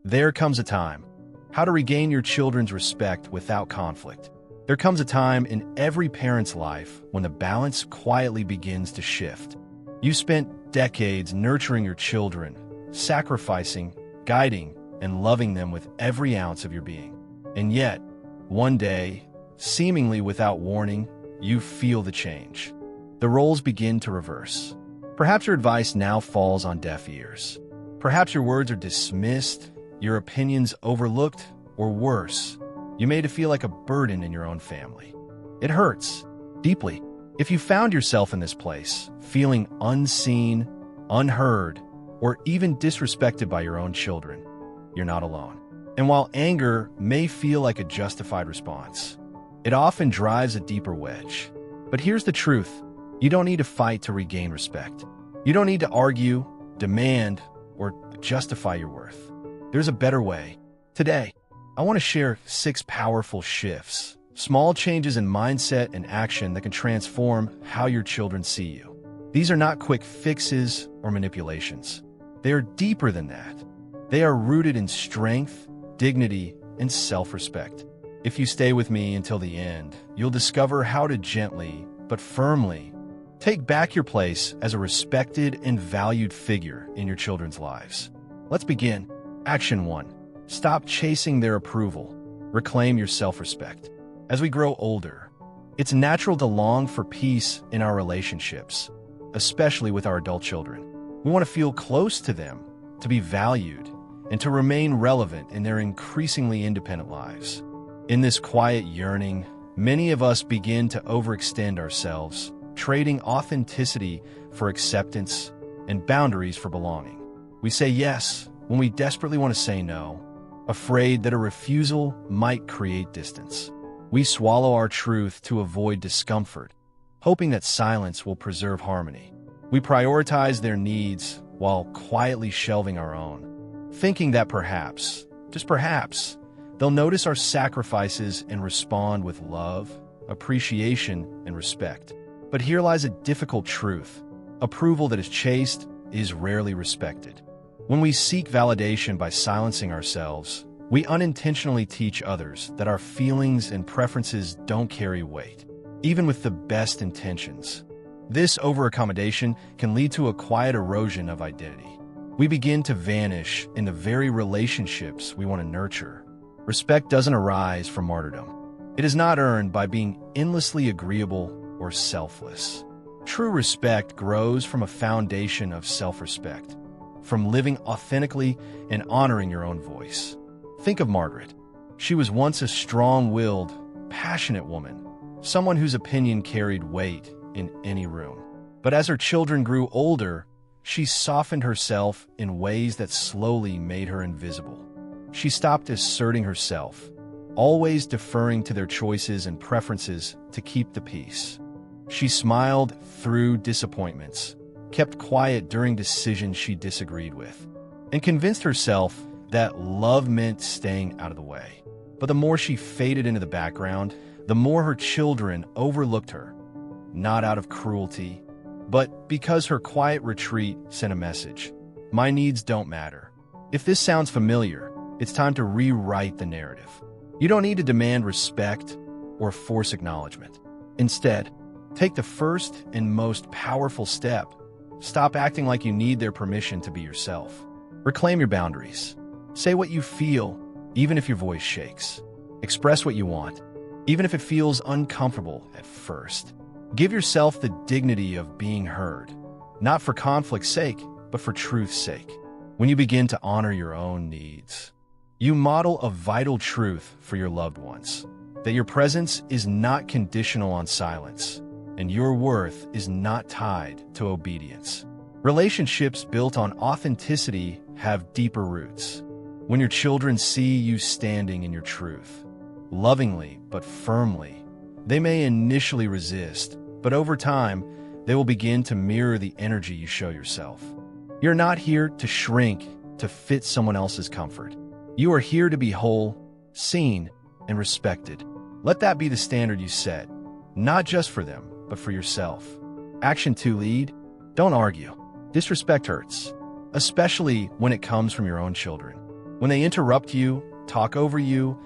There comes a time. How to regain your children's respect without conflict. There comes a time in every parent's life when the balance quietly begins to shift. You spent decades nurturing your children, sacrificing, guiding, and loving them with every ounce of your being. And yet, one day, seemingly without warning, you feel the change. The roles begin to reverse. Perhaps your advice now falls on deaf ears. Perhaps your words are dismissed, your opinions overlooked, or worse, you made it feel like a burden in your own family. It hurts deeply. If you found yourself in this place, feeling unseen, unheard, or even disrespected by your own children, you're not alone. And while anger may feel like a justified response, it often drives a deeper wedge. But here's the truth. You don't need to fight to regain respect. You don't need to argue, demand, or justify your worth. There's a better way. Today, I want to share 6 powerful shifts, small changes in mindset and action that can transform how your children see you. These are not quick fixes or manipulations. They are deeper than that. They are rooted in strength, dignity, and self-respect. If you stay with me until the end, you'll discover how to gently, but firmly, take back your place as a respected and valued figure in your children's lives. Let's begin. Action 1. Stop chasing their approval. Reclaim your self-respect. As we grow older, it's natural to long for peace in our relationships, especially with our adult children. We want to feel close to them, to be valued, and to remain relevant in their increasingly independent lives. In this quiet yearning, many of us begin to overextend ourselves, trading authenticity for acceptance and boundaries for belonging. We say yes when we desperately want to say no, afraid that a refusal might create distance. We swallow our truth to avoid discomfort, hoping that silence will preserve harmony. We prioritize their needs while quietly shelving our own, thinking that perhaps, just perhaps, they'll notice our sacrifices and respond with love, appreciation, and respect. But here lies a difficult truth. Approval that is chased is rarely respected. When we seek validation by silencing ourselves, we unintentionally teach others that our feelings and preferences don't carry weight, even with the best intentions. This over-accommodation can lead to a quiet erosion of identity. We begin to vanish in the very relationships we want to nurture. Respect doesn't arise from martyrdom. It is not earned by being endlessly agreeable or selfless. True respect grows from a foundation of self-respect, from living authentically and honoring your own voice. Think of Margaret. She was once a strong-willed, passionate woman, someone whose opinion carried weight in any room. But as her children grew older, she softened herself in ways that slowly made her invisible. She stopped asserting herself, always deferring to their choices and preferences to keep the peace. She smiled through disappointments, kept quiet during decisions she disagreed with, and convinced herself that love meant staying out of the way. But the more she faded into the background, the more her children overlooked her, not out of cruelty, but because her quiet retreat sent a message. My needs don't matter. If this sounds familiar, it's time to rewrite the narrative. You don't need to demand respect or force acknowledgement. Instead, take the first and most powerful step. Stop acting like you need their permission to be yourself. Reclaim your boundaries. Say what you feel, even if your voice shakes. Express what you want, even if it feels uncomfortable at first. Give yourself the dignity of being heard, not for conflict's sake, but for truth's sake. When you begin to honor your own needs, you model a vital truth for your loved ones, that your presence is not conditional on silence, and your worth is not tied to obedience. Relationships built on authenticity have deeper roots. When your children see you standing in your truth, lovingly but firmly, they may initially resist, but over time, they will begin to mirror the energy you show yourself. You're not here to shrink to fit someone else's comfort. You are here to be whole, seen, and respected. Let that be the standard you set, not just for them, but for yourself. Action 2. Lead. Don't argue. Disrespect hurts, especially when it comes from your own children. When they interrupt you, talk over you,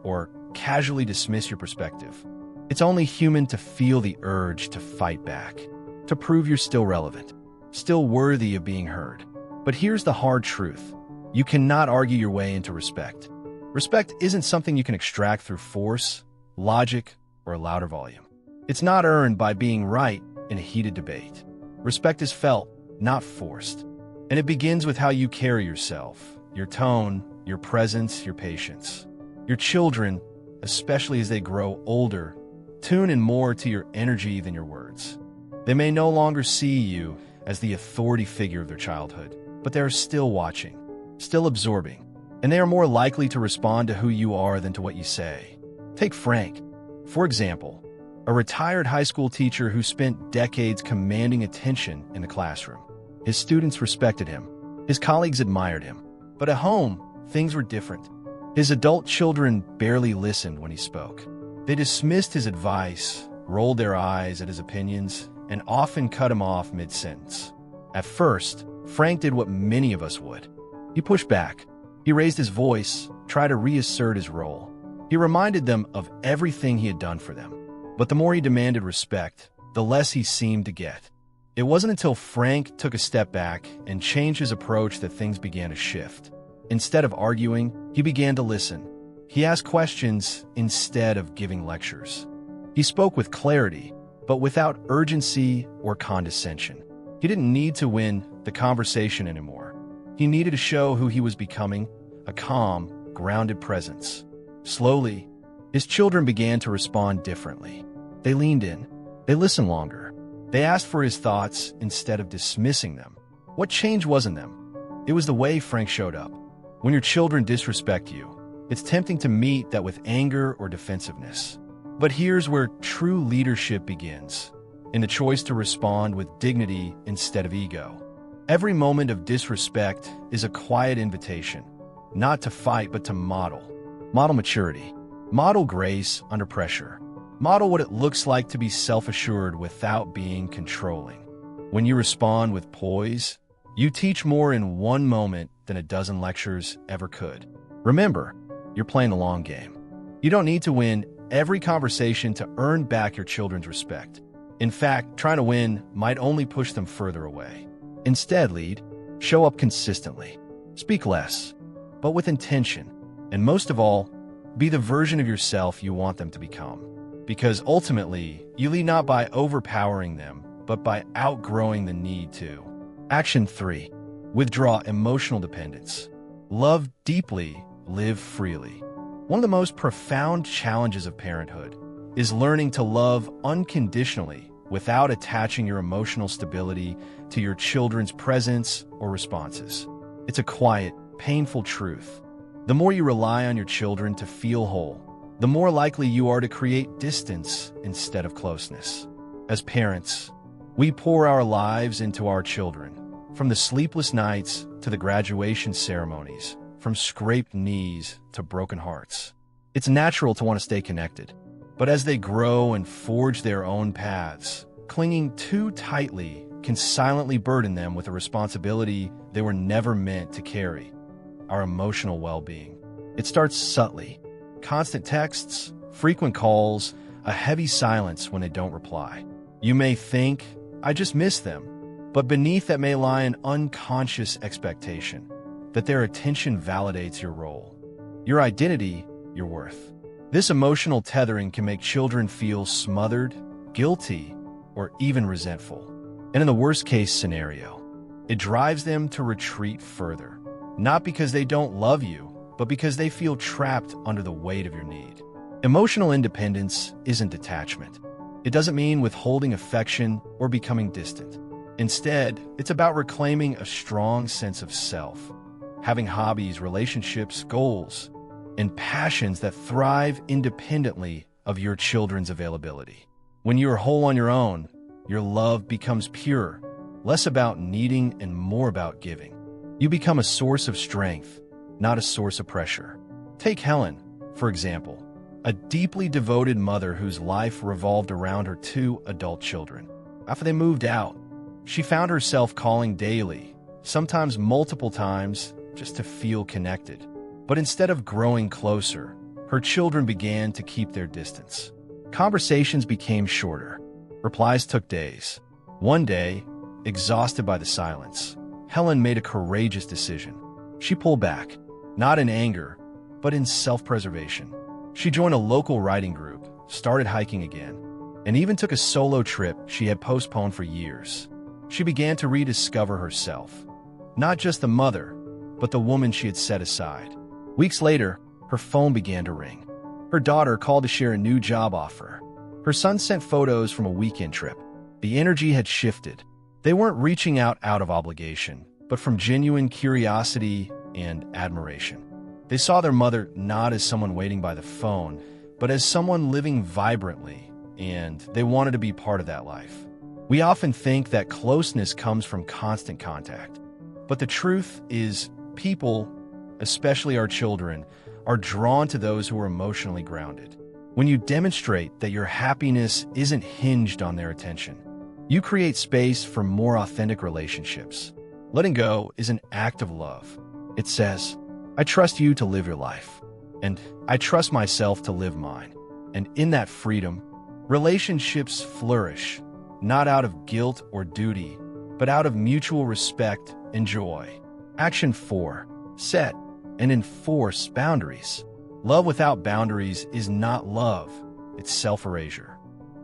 or casually dismiss your perspective, it's only human to feel the urge to fight back, to prove you're still relevant, still worthy of being heard. But here's the hard truth. You cannot argue your way into respect. Respect isn't something you can extract through force, logic, or a louder volume. It's not earned by being right in a heated debate. Respect is felt, not forced. And it begins with how you carry yourself, your tone, your presence, your patience. Your children, especially as they grow older, tune in more to your energy than your words. They may no longer see you as the authority figure of their childhood, but they are still watching, still absorbing, and they are more likely to respond to who you are than to what you say. Take Frank, for example, a retired high school teacher who spent decades commanding attention in the classroom. His students respected him. His colleagues admired him. But at home, things were different. His adult children barely listened when he spoke. They dismissed his advice, rolled their eyes at his opinions, and often cut him off mid-sentence. At first, Frank did what many of us would. He pushed back. He raised his voice, tried to reassert his role. He reminded them of everything he had done for them. But the more he demanded respect, the less he seemed to get. It wasn't until Frank took a step back and changed his approach that things began to shift. Instead of arguing, he began to listen. He asked questions instead of giving lectures. He spoke with clarity, but without urgency or condescension. He didn't need to win the conversation anymore. He needed to show who he was becoming, a calm, grounded presence. Slowly, his children began to respond differently. They leaned in. They listened longer. They asked for his thoughts instead of dismissing them. What changed wasn't them. It was the way Frank showed up. When your children disrespect you, it's tempting to meet that with anger or defensiveness. But here's where true leadership begins, in the choice to respond with dignity instead of ego. Every moment of disrespect is a quiet invitation, not to fight but to model. Model maturity. Model grace under pressure. Model what it looks like to be self-assured without being controlling. When you respond with poise, you teach more in one moment than a dozen lectures ever could. Remember, you're playing the long game. You don't need to win every conversation to earn back your children's respect. In fact, trying to win might only push them further away. Instead, lead, show up consistently, speak less, but with intention, and most of all, be the version of yourself you want them to become. Because ultimately, you lead not by overpowering them, but by outgrowing the need to. Action 3. Withdraw emotional dependence. Love deeply, live freely. One of the most profound challenges of parenthood is learning to love unconditionally without attaching your emotional stability to your children's presence or responses. It's a quiet, painful truth. The more you rely on your children to feel whole, the more likely you are to create distance instead of closeness. As parents, we pour our lives into our children, from the sleepless nights to the graduation ceremonies, from scraped knees to broken hearts. It's natural to want to stay connected, but as they grow and forge their own paths, clinging too tightly can silently burden them with a responsibility they were never meant to carry: our emotional well-being. It starts subtly. Constant texts, frequent calls, a heavy silence when they don't reply. You may think, I just miss them, but beneath that may lie an unconscious expectation that their attention validates your role, your identity, your worth. This emotional tethering can make children feel smothered, guilty, or even resentful. And in the worst-case scenario, it drives them to retreat further, not because they don't love you, but because they feel trapped under the weight of your need. Emotional independence isn't detachment. It doesn't mean withholding affection or becoming distant. Instead, it's about reclaiming a strong sense of self, having hobbies, relationships, goals, and passions that thrive independently of your children's availability. When you are whole on your own, your love becomes pure, less about needing and more about giving. You become a source of strength, not a source of pressure. Take Helen, for example, a deeply devoted mother whose life revolved around her 2 adult children. After they moved out, she found herself calling daily, sometimes multiple times, just to feel connected. But instead of growing closer, her children began to keep their distance. Conversations became shorter. Replies took days. One day, exhausted by the silence, Helen made a courageous decision. She pulled back, not in anger, but in self-preservation. She joined a local riding group, started hiking again, and even took a solo trip she had postponed for years. She began to rediscover herself, not just the mother, but the woman she had set aside. Weeks later, her phone began to ring. Her daughter called to share a new job offer. Her son sent photos from a weekend trip. The energy had shifted. They weren't reaching out of obligation, but from genuine curiosity and admiration. They saw their mother not as someone waiting by the phone, but as someone living vibrantly, and they wanted to be part of that life. We often think that closeness comes from constant contact, but the truth is people, especially our children, are drawn to those who are emotionally grounded. When you demonstrate that your happiness isn't hinged on their attention, you create space for more authentic relationships. Letting go is an act of love. It says, I trust you to live your life, and I trust myself to live mine. And in that freedom, relationships flourish, not out of guilt or duty, but out of mutual respect and joy. Action 4. Set and enforce boundaries. Love without boundaries is not love, it's self-erasure.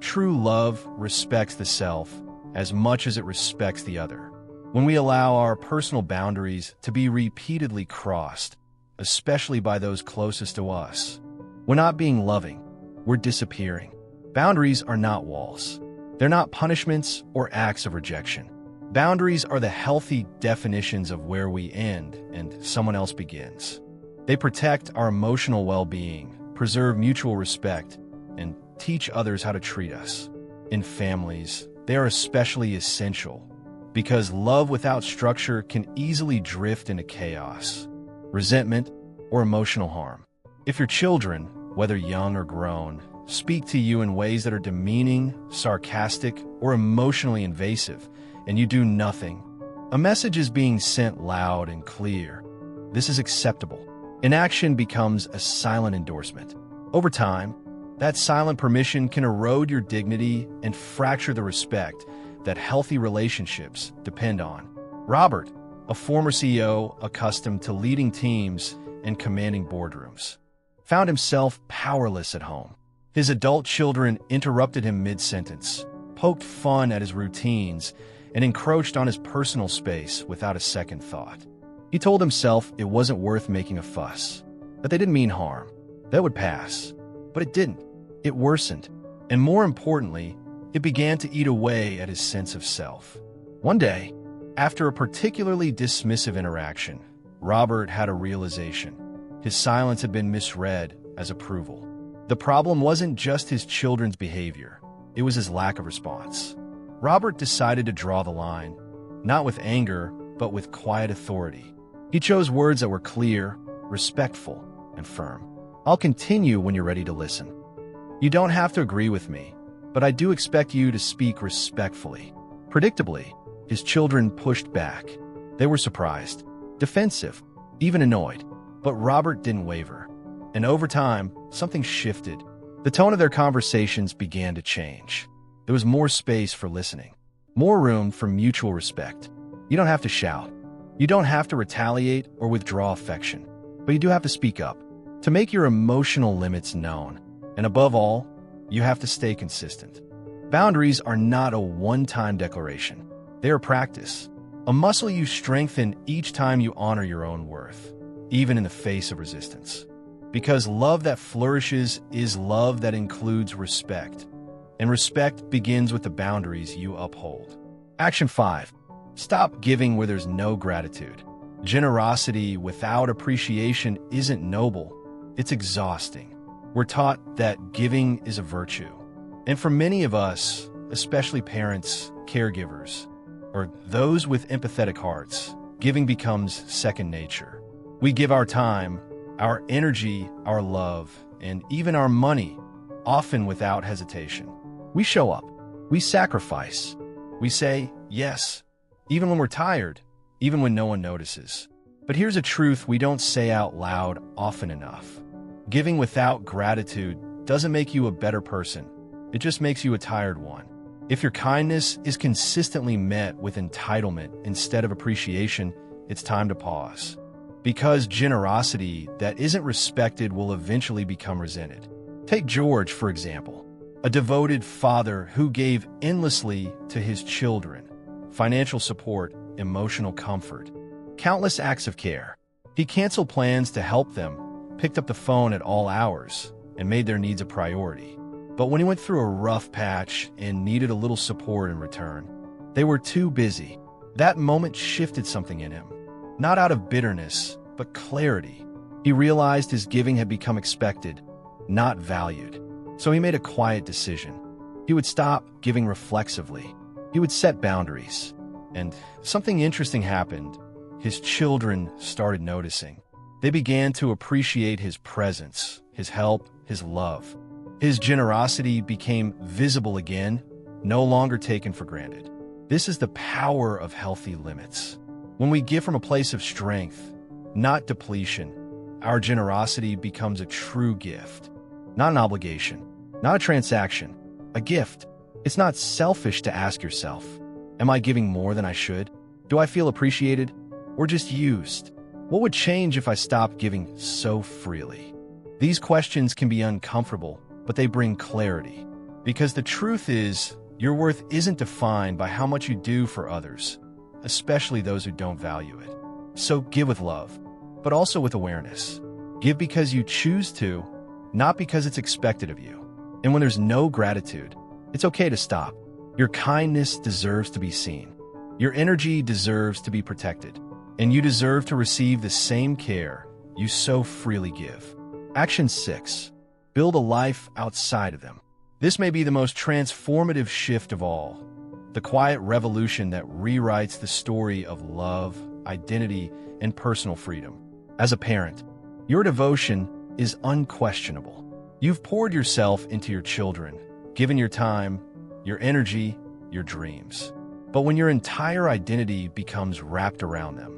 True love respects the self as much as it respects the other. When we allow our personal boundaries to be repeatedly crossed, especially by those closest to us, we're not being loving, we're disappearing. Boundaries are not walls. They're not punishments or acts of rejection. Boundaries are the healthy definitions of where we end and someone else begins. They protect our emotional well-being, preserve mutual respect, and teach others how to treat us. In families, they are especially essential because love without structure can easily drift into chaos, resentment, or emotional harm. If your children, whether young or grown, speak to you in ways that are demeaning, sarcastic, or emotionally invasive, and you do nothing, a message is being sent loud and clear. This is acceptable. Inaction becomes a silent endorsement. Over time, that silent permission can erode your dignity and fracture the respect that healthy relationships depend on. Robert, a former CEO accustomed to leading teams and commanding boardrooms, found himself powerless at home. His adult children interrupted him mid-sentence, poked fun at his routines, and encroached on his personal space without a second thought. He told himself it wasn't worth making a fuss, that they didn't mean harm. That would pass. But it didn't. It worsened. And more importantly, it began to eat away at his sense of self. One day, after a particularly dismissive interaction, Robert had a realization. His silence had been misread as approval. The problem wasn't just his children's behavior. It was his lack of response. Robert decided to draw the line, not with anger, but with quiet authority. He chose words that were clear, respectful, and firm. I'll continue when you're ready to listen. You don't have to agree with me, but I do expect you to speak respectfully. Predictably, his children pushed back. They were surprised, defensive, even annoyed. But Robert didn't waver. And over time, something shifted. The tone of their conversations began to change. There was more space for listening, more room for mutual respect. You don't have to shout. You don't have to retaliate or withdraw affection, but you do have to speak up, to make your emotional limits known. And above all, you have to stay consistent. Boundaries are not a one-time declaration. They are practice, a muscle you strengthen each time you honor your own worth, even in the face of resistance. Because love that flourishes is love that includes respect, and respect begins with the boundaries you uphold. Action 5. Stop giving where there's no gratitude. Generosity without appreciation isn't noble, it's exhausting. We're taught that giving is a virtue. And for many of us, especially parents, caregivers, or those with empathetic hearts, giving becomes second nature. We give our time, our energy, our love, and even our money, often without hesitation. We show up. We sacrifice. We say yes, even when we're tired, even when no one notices. But here's a truth we don't say out loud often enough. Giving without gratitude doesn't make you a better person. It just makes you a tired one. If your kindness is consistently met with entitlement instead of appreciation, it's time to pause. Because generosity that isn't respected will eventually become resented. Take George, for example, a devoted father who gave endlessly to his children, financial support, emotional comfort, countless acts of care. He canceled plans to help them, picked up the phone at all hours, and made their needs a priority. But when he went through a rough patch and needed a little support in return, they were too busy. That moment shifted something in him. Not out of bitterness, but clarity. He realized his giving had become expected, not valued. So he made a quiet decision. He would stop giving reflexively. He would set boundaries. And something interesting happened. His children started noticing. They began to appreciate his presence, his help, his love. His generosity became visible again, no longer taken for granted. This is the power of healthy limits. When we give from a place of strength, not depletion, our generosity becomes a true gift. Not an obligation, not a transaction, a gift. It's not selfish to ask yourself, am I giving more than I should? Do I feel appreciated or just used? What would change if I stopped giving so freely? These questions can be uncomfortable, but they bring clarity. Because the truth is, your worth isn't defined by how much you do for others, especially those who don't value it. So give with love, but also with awareness. Give because you choose to, not because it's expected of you. And when there's no gratitude, it's okay to stop. Your kindness deserves to be seen. Your energy deserves to be protected. And you deserve to receive the same care you so freely give. Action 6. Build a life outside of them. This may be the most transformative shift of all. The quiet revolution that rewrites the story of love, identity, and personal freedom. As a parent, your devotion is unquestionable. You've poured yourself into your children, given your time, your energy, your dreams. But when your entire identity becomes wrapped around them,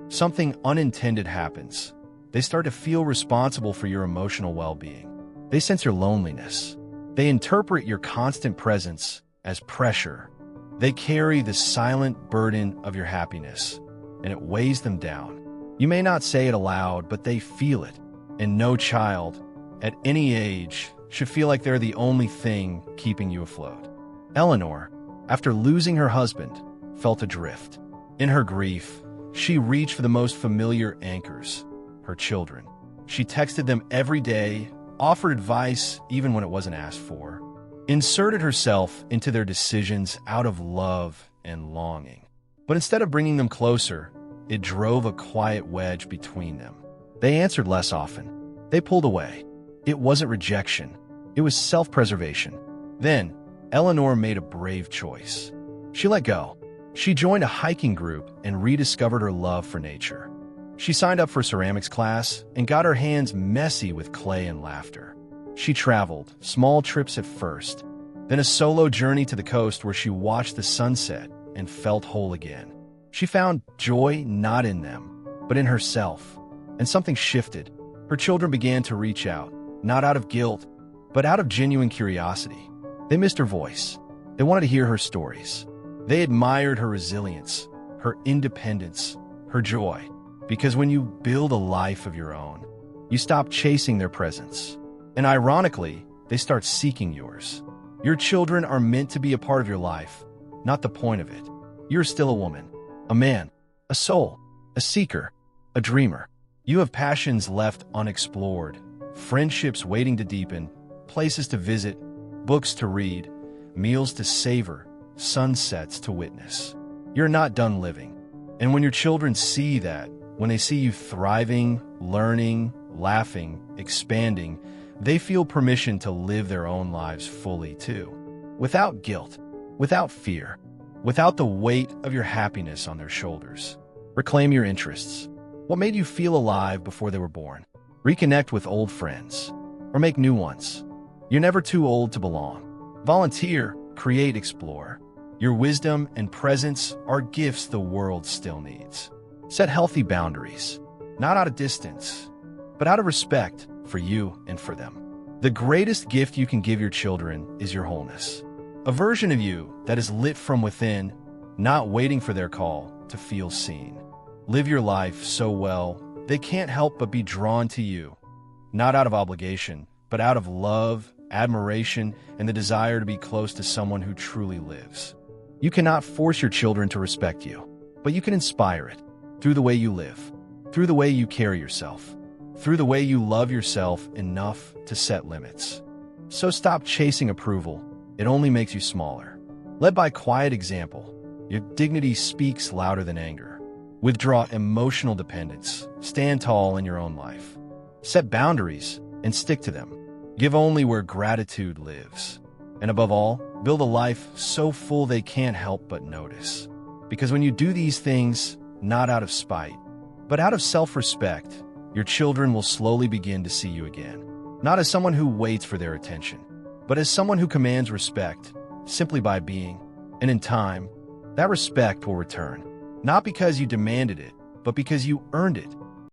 something unintended happens. They start to feel responsible for your emotional well-being. They sense your loneliness. They interpret your constant presence as pressure. They carry the silent burden of your happiness, and it weighs them down. You may not say it aloud, but they feel it. And no child, at any age, should feel like they're the only thing keeping you afloat. Eleanor, after losing her husband, felt adrift. In her grief, she reached for the most familiar anchors, her children. She texted them every day, offered advice even when it wasn't asked for, inserted herself into their decisions out of love and longing. But instead of bringing them closer, it drove a quiet wedge between them. They answered less often. They pulled away. It wasn't rejection. It was self-preservation. Then, Eleanor made a brave choice. She let go. She joined a hiking group and rediscovered her love for nature. She signed up for ceramics class and got her hands messy with clay and laughter. She traveled, small trips at first, then a solo journey to the coast where she watched the sunset and felt whole again. She found joy not in them, but in herself. And something shifted. Her children began to reach out, not out of guilt, but out of genuine curiosity. They missed her voice. They wanted to hear her stories. They admired her resilience, her independence, her joy. Because when you build a life of your own, you stop chasing their presence. And ironically, they start seeking yours. Your children are meant to be a part of your life, not the point of it. You're still a woman, a man, a soul, a seeker, a dreamer. You have passions left unexplored, friendships waiting to deepen, places to visit, books to read, meals to savor, sunsets to witness. You're not done living. And when your children see that, when they see you thriving, learning, laughing, expanding, they feel permission to live their own lives fully too. Without guilt, without fear, without the weight of your happiness on their shoulders. Reclaim your interests. What made you feel alive before they were born? Reconnect with old friends, or make new ones. You're never too old to belong. Volunteer, create, explore. Your wisdom and presence are gifts the world still needs. Set healthy boundaries. not out of distance, but out of respect for you and for them. The greatest gift you can give your children is your wholeness. A version of you that is lit from within, not waiting for their call to feel seen. Live your life so well, they can't help but be drawn to you, not out of obligation, but out of love, admiration, and the desire to be close to someone who truly lives. You cannot force your children to respect you, but you can inspire it through the way you live, through the way you carry yourself, through the way you love yourself enough to set limits. So stop chasing approval. It only makes you smaller. Led by quiet example, your dignity speaks louder than anger. Withdraw emotional dependence. Stand tall in your own life. Set boundaries and stick to them. Give only where gratitude lives. And above all, build a life so full they can't help but notice. Because when you do these things, not out of spite, but out of self-respect, your children will slowly begin to see you again. Not as someone who waits for their attention, but as someone who commands respect simply by being. And in time, that respect will return. Not because you demanded it, but because you earned it.